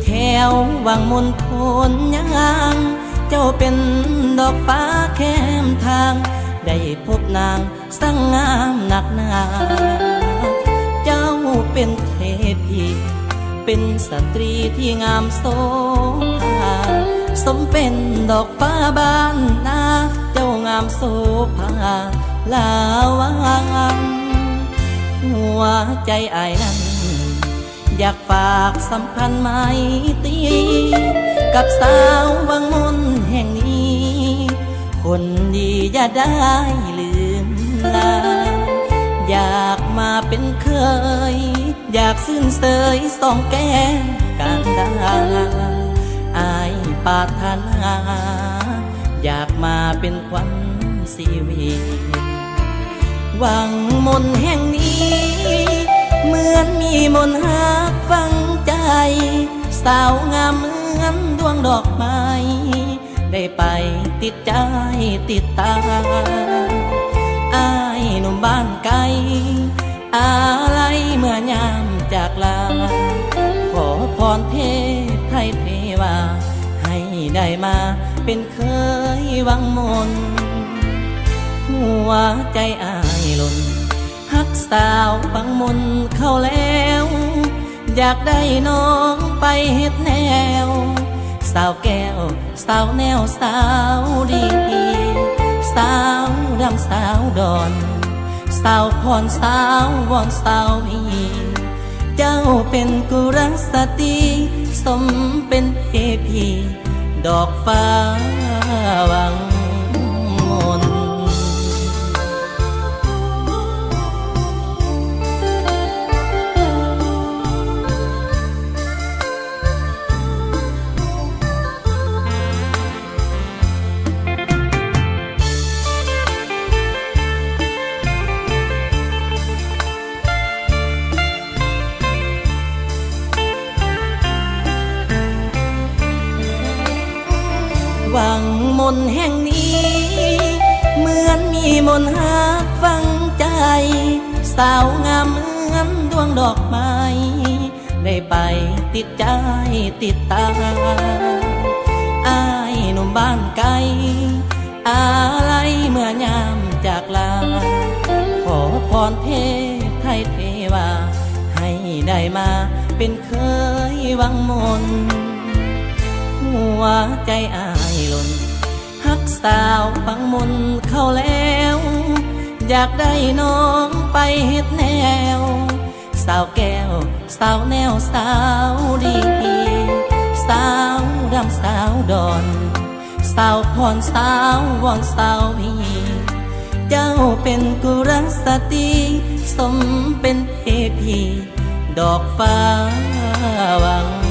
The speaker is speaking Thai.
แถววังมนทนยางเจ้าเป็นดอกฟ้าแคมทางได้พบนางสังงามหนักหนาเจ้าเป็นเทพีเป็นสตรีที่งามโสภาสมเป็นดอกฟ้าบ้านนาเจ้างามโสภาลาวังหัวใจอ้ายนั้นอยากฝากสัมพันธ์ไมตรีกับสาววังมนแห่งนี้คนดีอย่าได้ลืมลาอยากมาเป็นเคยอยากซื่นเสยสองแก้มกันดาอายปรารถนาอยากมาเป็นขวัญชีวิตวังมนแห่งนี้เหมือนมีมนต์หักฝังใจสาวงามเหมือนดวงดอกไม้ได้ไปติดใจติดตาอายหนุ่มบ้านไกลอะไรเมื่อยามจากลาขอพรเทพไทยเทวาให้ได้มาเป็นเคยวังมนหัวใจอายหล่นฮักสาววังมนเข้าแล้วอยากได้น้องไปเฮ็ดแนวสาวแก้วสาวแนวสาวดีสาวดำสาวดอนสาวพรสาววอนสาวพีเจ้าเป็นกุรสตรีสมเป็นเทพีดอกฟ้าวังมนวังมนแห่งนี้เหมือนมีมนต์หักฝังใจสาวงามเหมือนดวงดอกไม้ได้ไปติดใจติดตาอายหนุ่มบ้านไกลอะไรเมื่อยามจากลาขอพรเทพไทยเทวาให้ได้มาเป็นเคยวังมนหัวใจอายหล่นฮักสาววังมนเข้าแล้วอยากได้น้องไปเฮ็ดแนวสาวแก้วสาวแนวสาวดีสาวดำสาวดอนสาวพรสาววอนสาวพีเจ้าเป็นกุรสตรีสมเป็นเทพีดอกฟ้าวัง